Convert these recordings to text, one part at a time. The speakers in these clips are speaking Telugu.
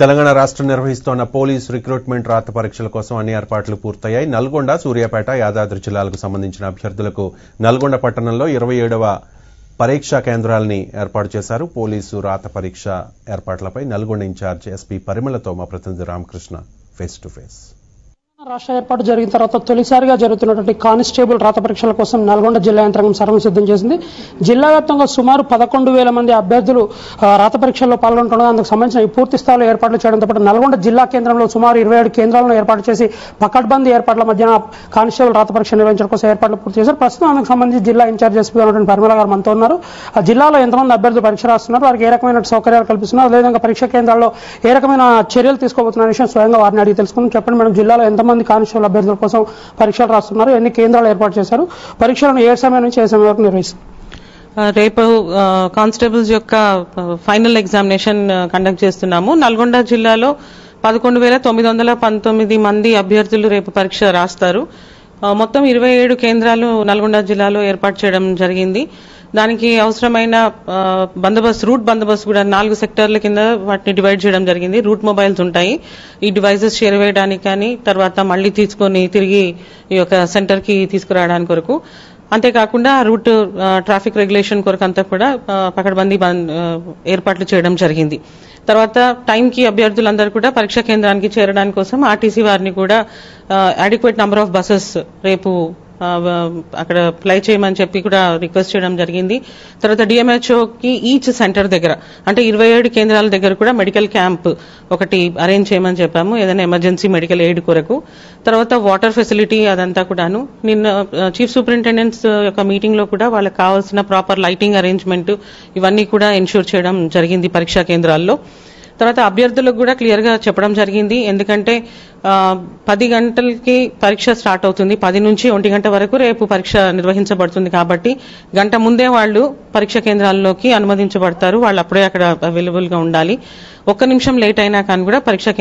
తెలంగాణ రాష్ట్రం నిర్వహిస్తోన్న పోలీస్ రిక్రూట్మెంట్ రాత పరీక్షల కోసం అన్ని ఏర్పాట్లు పూర్తయ్యాయి. నల్గొండ, సూర్యాపేట, యాదాద్రి జిల్లాలకు సంబంధించిన అభ్యర్థులకు నల్గొండ పట్టణంలో 27వ పరీక్షా కేంద్రాలని ఏర్పాటు చేశారు. పోలీసు రాత పరీక్ష ఏర్పాట్లపై నల్గొండ ఇన్ఛార్జ్ ఎస్పీ పరిమళతో మా ప్రతినిధి రామకృష్ణ ఫేస్ టు ఫేస్. రాష్ట్ర ఏర్పాటు జరిగిన తర్వాత తొలిసారిగా జరుగుతున్నటువంటి కానిస్టేబుల్ రాత పరీక్షల కోసం నల్గొండ జిల్లా యంత్రాంగం సర్వం సిద్ధం చేసింది. జిల్లా వ్యాప్తంగా సుమారు 11,000 మంది అభ్యర్థులు రాత పరీక్షల్లో పాల్గొంటుండగా అందుకు సంబంధించిన పూర్తి స్థాయిలో ఏర్పాట్లు చేయడంతో పాటు నల్గొండ జిల్లా కేంద్రంలో సుమారు 27 కేంద్రాలను ఏర్పాటు చేసి పకడ్బందీ ఏర్పాట్ల మధ్యన కానిస్టేబుల్ రాత పరీక్ష నిర్వహించడం కోసం ఏర్పాట్లు పూర్తి చేశారు. ప్రస్తుతం అందుకు సంబంధించి జిల్లా ఇన్ఛార్జ్ ఎస్పీగా ఉన్నటువంటి పరిమళ గారు మనతో ఉన్నారు. ఆ జిల్లాలో ఎంతమంది అభ్యర్థులు పరీక్ష రాస్తున్నారు, వారికి ఏ రకమైన సౌకర్యాలు కల్పిస్తున్నారు, అదేవిధంగా పరీక్ష కేంద్రాల్లో ఏ రకమైన చర్యలు తీసుకోబోతున్న విషయం స్వయంగా వారిని అడిగి తెలుసుకుందాం. చెప్పండి మేడం, జిల్లాలో ఎంతమంది కానిస్టేబుల్ అభ్యర్థుల కోసం పరీక్షలు రాస్తున్నారు, ఎన్ని కేంద్రాలు ఏర్పాటు చేశారు, పరీక్షలను ఏ సమయం నుంచి ఏ సమయం వరకు నిర్వహిస్తారు? రేపు కానిస్టేబుల్స్ యొక్క ఫైనల్ ఎగ్జామినేషన్ కండక్ట్ చేస్తున్నాము. నల్గొండ జిల్లాలో 11,919 మంది అభ్యర్థులు రేపు పరీక్ష రాస్తారు. మొత్తం 27 కేంద్రాలు నల్గొండ జిల్లాలో ఏర్పాటు చేయడం జరిగింది. దానికి అవసరమైన రూట్ బందోబస్తు కూడా 4 సెక్టర్ల కింద వాటిని డివైడ్ చేయడం జరిగింది. రూట్ మొబైల్స్ ఉంటాయి, ఈ డివైసెస్ చేరవేయడానికి కానీ తర్వాత మళ్లీ తీసుకొని తిరిగి ఈ యొక్క సెంటర్ కి తీసుకురావడానికి కొరకు, అంతేకాకుండా రూట్ ట్రాఫిక్ రెగ్యులేషన్ కొరకు అంతా కూడా పకడ్బందీ ఏర్పాట్లు చేయడం జరిగింది. తర్వాత టైంకి అభ్యర్థులందరూ కూడా పరీక్షా కేంద్రానికి చేరడానికి కోసం ఆర్టీసీ వారిని కూడా అడిక్వేట్ నంబర్ ఆఫ్ బస్సెస్ రేపు అక్కడ ప్లై చేయమని చెప్పి కూడా రిక్వెస్ట్ చేయడం జరిగింది. తర్వాత డిఎంహెచ్ఓకి ఈచ్ సెంటర్ దగ్గర అంటే 27 కేంద్రాల దగ్గర కూడా మెడికల్ క్యాంప్ ఒకటి అరేంజ్ చేయమని చెప్పాము, ఏదైనా ఎమర్జెన్సీ మెడికల్ ఎయిడ్ కొరకు. తర్వాత వాటర్ ఫెసిలిటీ అదంతా కూడాను నిన్న చీఫ్ సూపరింటెండెంట్స్ యొక్క మీటింగ్ లో కూడా వాళ్ళకి కావాల్సిన ప్రాపర్ లైటింగ్ అరేంజ్మెంట్ ఇవన్నీ కూడా ఎన్ష్యూర్ చేయడం జరిగింది పరీక్షా కేంద్రాల్లో. తర్వాత అభ్యర్థులకు కూడా క్లియర్ గా చెప్పడం జరిగింది, ఎందుకంటే 10 గంటలకి పరీక్ష స్టార్ట్ అవుతుంది, 10 నుంచి 1 గంట వరకు రేపు పరీక్ష నిర్వహించబడుతుంది. కాబట్టి గంట ముందే వాళ్ళు పరీక్ష కేంద్రాల్లోకి అనుమతించబడతారు, వాళ్ళు అప్పుడే అక్కడ అవైలబుల్ గా ఉండాలి. 1 నిమిషం లేట్ అయినా కానీ కూడా పరీక్షా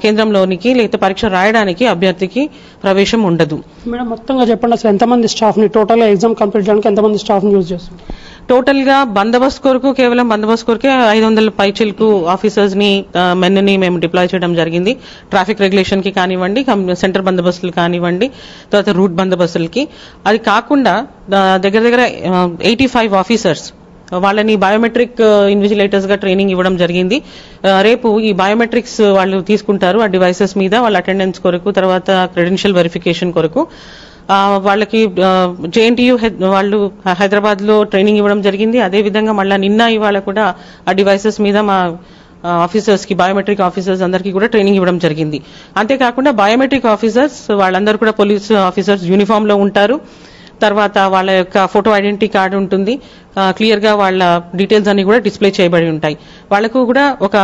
కేంద్రంలోనికి లేదా పరీక్ష రాయడానికి అభ్యర్థికి ప్రవేశం ఉండదు. మేడం, మొత్తంగా చెప్పండి, అసలు ఎంతమంది స్టాఫ్ ని టోటల్ ఎగ్జామ్ కంప్లీట్ చేయడానికి ఎంతమంది స్టాఫ్ ని యూజ్ చేస్తారు? టోటల్ గా బందోబస్తు కొరకు కేవలం బందోబస్తు కొరకే 500 పైచిలకు ఆఫీసర్స్ ని మెన్ ని మేము డిప్లాయ్ చేయడం జరిగింది. ట్రాఫిక్ రెగ్యులేషన్ కి కానివ్వండి, సెంటర్ బందోబస్తులు కానివ్వండి, తర్వాత రూట్ బందోబస్తులకి. అది కాకుండా దగ్గర 85 ఆఫీసర్స్ వాళ్ళని బయోమెట్రిక్ ఇన్విజిలేటర్స్ గా ట్రైనింగ్ ఇవ్వడం జరిగింది. రేపు ఈ బయోమెట్రిక్స్ వాళ్ళు తీసుకుంటారు ఆ డివైసెస్ మీద వాళ్ళ అటెండెన్స్ కొరకు, తర్వాత క్రెడెన్షియల్ వెరిఫికేషన్ కొరకు. వాళ్ళకి జేఎన్టీయూ వాళ్ళు హైదరాబాద్ లో ట్రైనింగ్ ఇవ్వడం జరిగింది. అదేవిధంగా మళ్ళీ నిన్న ఇవాళ కూడా ఆ డివైసెస్ మీద మా ఆఫీసర్స్ కి, బయోమెట్రిక్ ఆఫీసర్స్ అందరికీ కూడా ట్రైనింగ్ ఇవ్వడం జరిగింది. అంతేకాకుండా బయోమెట్రిక్ ఆఫీసర్స్ వాళ్ళందరూ కూడా పోలీస్ ఆఫీసర్స్ యూనిఫామ్ లో ఉంటారు. తర్వాత వాళ్ళ యొక్క ఫోటో ఐడెంటిటీ కార్డు ఉంటుంది, క్లియర్ గా వాళ్ళ డీటెయిల్స్ అన్ని కూడా డిస్ప్లే చేయబడి ఉంటాయి. వాళ్ళకు కూడా ఒక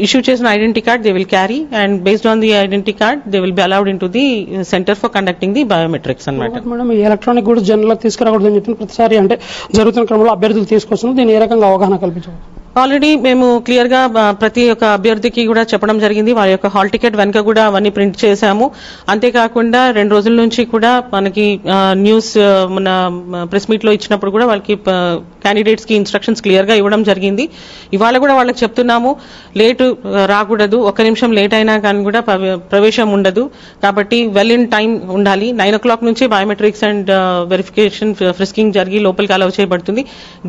ఇష్యూ చేసిన identity card they will carry, and based on the identity card they will be allowed in to the centre for conducting the biometrics అన్నమాట. మేడం, ఈ ఎలక్ట్రానిక్ కూడా జనరల్ తీసుకురాకూడదని చెప్పిన ప్రతిసారి అంటే జరుగుతున్న క్రమంలో అభ్యర్థులు తీసుకొస్తున్నారు, దీన్ని ఏ రకంగా అవగాహన కల్పించారు? ఆల్రెడీ మేము క్లియర్ గా ప్రతి ఒక్క అభ్యర్థికి కూడా చెప్పడం జరిగింది. వారి యొక్క హాల్ టికెట్ వెనుక కూడా అవన్నీ ప్రింట్ చేశాము. అంతేకాకుండా 2 రోజుల నుంచి కూడా మనకి న్యూస్ మన ప్రెస్ మీట్ లో ఇచ్చినప్పుడు కూడా వాళ్ళకి క్యాండిడేట్స్ కి ఇన్స్ట్రక్షన్స్ క్లియర్ గా ఇవ్వడం జరిగింది. ఇవాళ కూడా వాళ్ళకి చెప్తున్నాము, లేటు రాకూడదు, 1 నిమిషం లేట్ అయినా కానీ కూడా ప్రవేశం ఉండదు. కాబట్టి వెల్ ఇన్ టైం ఉండాలి. 9 o'clock నుంచి బయోమెట్రిక్స్ అండ్ వెరిఫికేషన్ ఫ్రిస్కింగ్ జరిగి లోపలికి అలౌ చేయబడుతుంది.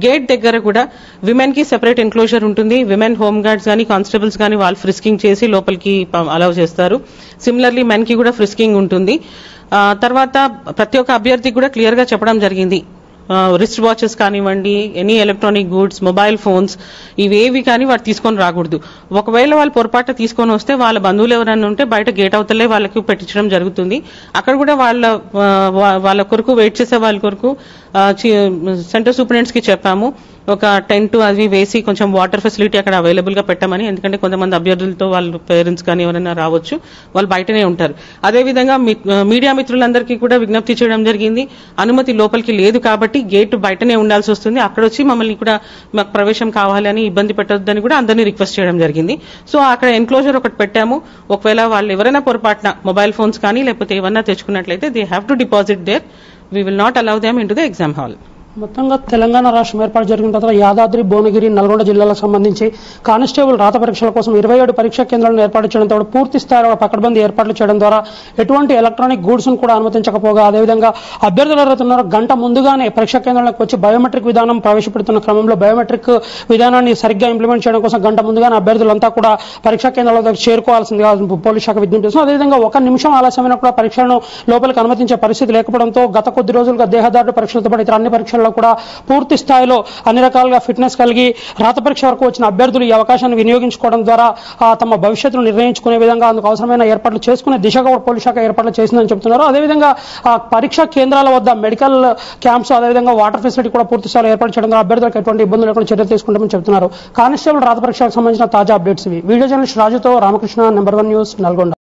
గేట్ దగ్గర కూడా విమెన్ కి సెపరేట్ ఎన్క్లోజర్ ఉంటుంది. విమెన్ హోమ్ గార్డ్స్ గానీ కానిస్టేబుల్స్ గానీ వాళ్ళు ఫ్రిస్కింగ్ చేసి లోపలికి అలౌ చేస్తారు. సిమిలర్లీ మెన్ కి కూడా ఫ్రిస్కింగ్ ఉంటుంది. తర్వాత ప్రతి ఒక్క అభ్యర్థికి కూడా క్లియర్ గా చెప్పడం జరిగింది, రిస్ట్ వాచెస్ కానివ్వండి, any electronic goods, mobile phones ఇవేవి కానీ వారు తీసుకొని రాకూడదు. ఒకవేళ వాళ్ళు పొరపాటు తీసుకొని వస్తే వాళ్ళ బంధువులు ఎవరైనా ఉంటే బయట గేట్ అవతలే వాళ్ళకి పెట్టించడం జరుగుతుంది. అక్కడ కూడా వాళ్ళ కొరకు వెయిట్ చేసే వాళ్ళ కొరకు సెంటర్ సూపరింటెండెంట్స్ కి చెప్పాము, ఒక టెంట్ అవి వేసి కొంచెం వాటర్ ఫెసిలిటీ అక్కడ అవైలబుల్ గా పెట్టమని. ఎందుకంటే కొంతమంది అభ్యర్థులతో వాళ్ళ పేరెంట్స్ కానీ ఎవరైనా రావచ్చు, వాళ్ళు బయటనే ఉంటారు. అదేవిధంగా మీడియా మిత్రులందరికీ కూడా విజ్ఞప్తి చేయడం జరిగింది, అనుమతి లోపలికి లేదు కాబట్టి గేట్ బయటనే ఉండాల్సి వస్తుంది, అక్కడ వచ్చి మమ్మల్ని కూడా మాకు ప్రవేశం కావాలని ఇబ్బంది పెట్టొద్దని కూడా అందరినీ రిక్వెస్ట్ చేయడం జరిగింది. సో అక్కడ ఎన్క్లోజర్ ఒకటి పెట్టాము. ఒకవేళ వాళ్ళు ఎవరైనా పొరపాటున మొబైల్ ఫోన్స్ కానీ లేకపోతే ఏమన్నా తెచ్చుకున్నట్లయితే they have to deposit there, we will not allow them into the exam hall. మొత్తంగా తెలంగాణ రాష్ట్రం ఏర్పాటు జరిగిన తర్వాత యాదాద్రి, భువనగిరి, నల్గొండ జిల్లాలకు సంబంధించి కానిస్టేబుల్ రాత పరీక్షల కోసం 27 పరీక్షా కేంద్రాలను ఏర్పాటు చేయడంతో పూర్తి స్థాయిలో పకడ్బందీ ఏర్పాట్లు చేయడం ద్వారా ఎటువంటి ఎలక్ట్రానిక్ గూడ్స్ ను కూడా అనుమతించకపోగా, అదేవిధంగా అభ్యర్థులు ఎవరైతున్నారో గంట ముందుగానే పరీక్షా కేంద్రాలకు వచ్చి బయోమెట్రిక్ విధానం ప్రవేశపెడుతున్న క్రమంలో బయోమెట్రిక్ విధానాన్ని సరిగ్గా ఇంప్లిమెంట్ చేయడం కోసం గంట ముందుగానే అభ్యర్థులంతా కూడా పరీక్షా కేంద్రాల దగ్గర చేరుకోవాల్సిందిగా పోలీస్ శాఖ విజ్ఞప్తి చేస్తుంది. అదేవిధంగా 1 నిమిషం ఆలస్యమైనా కూడా పరీక్షలను లోపలికి అనుమతించే పరిస్థితి లేకపోవడంతో గత కొద్ది రోజులుగా దేహదారుడు పరీక్షలతో పాటు ఇతర అన్ని పరీక్షల్లో కూడా పూర్తి స్థాయిలో అన్ని రకాలుగా ఫిట్నెస్ కలిగి రాత పరీక్ష వరకు వచ్చిన అభ్యర్థులు ఈ అవకాశాన్ని వినియోగించుకోవడం ద్వారా తమ భవిష్యత్తును నిర్ణయించుకునే విధంగా అందుకు అవసరమైన ఏర్పాట్లు చేసుకునే దిశగా పోలీస్ శాఖ ఏర్పాట్లు చేసిందని చెబుతున్నారు. అదేవిధంగా పరీక్షా కేంద్రాల వద్ద మెడికల్ క్యాంప్స్, అదేవిధంగా వాటర్ ఫెసిలిటీ కూడా పూర్తి స్థాయిలో ఏర్పాటు చేయడం ద్వారా అభ్యర్థులకు ఎటువంటి ఇబ్బందులు లేకుండా చర్యలు తీసుకుంటామని చెబుతున్నారు. కానిస్టేబుల్ రాత పరీక్షలకు సంబంధించిన తాజా అప్డేట్స్ ఇవి. వీడియో జర్నలిస్ట్ రాజుతో రామకృష్ణ, నెంబర్ 1 న్యూస్, నల్గొండ.